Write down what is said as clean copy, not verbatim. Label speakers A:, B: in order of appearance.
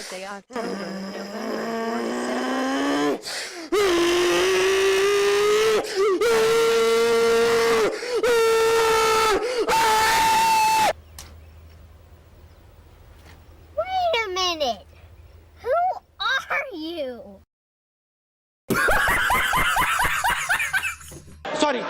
A: birthday, October, November, 4 to 7.
B: Wait a minute. Who are you?
C: Sorry.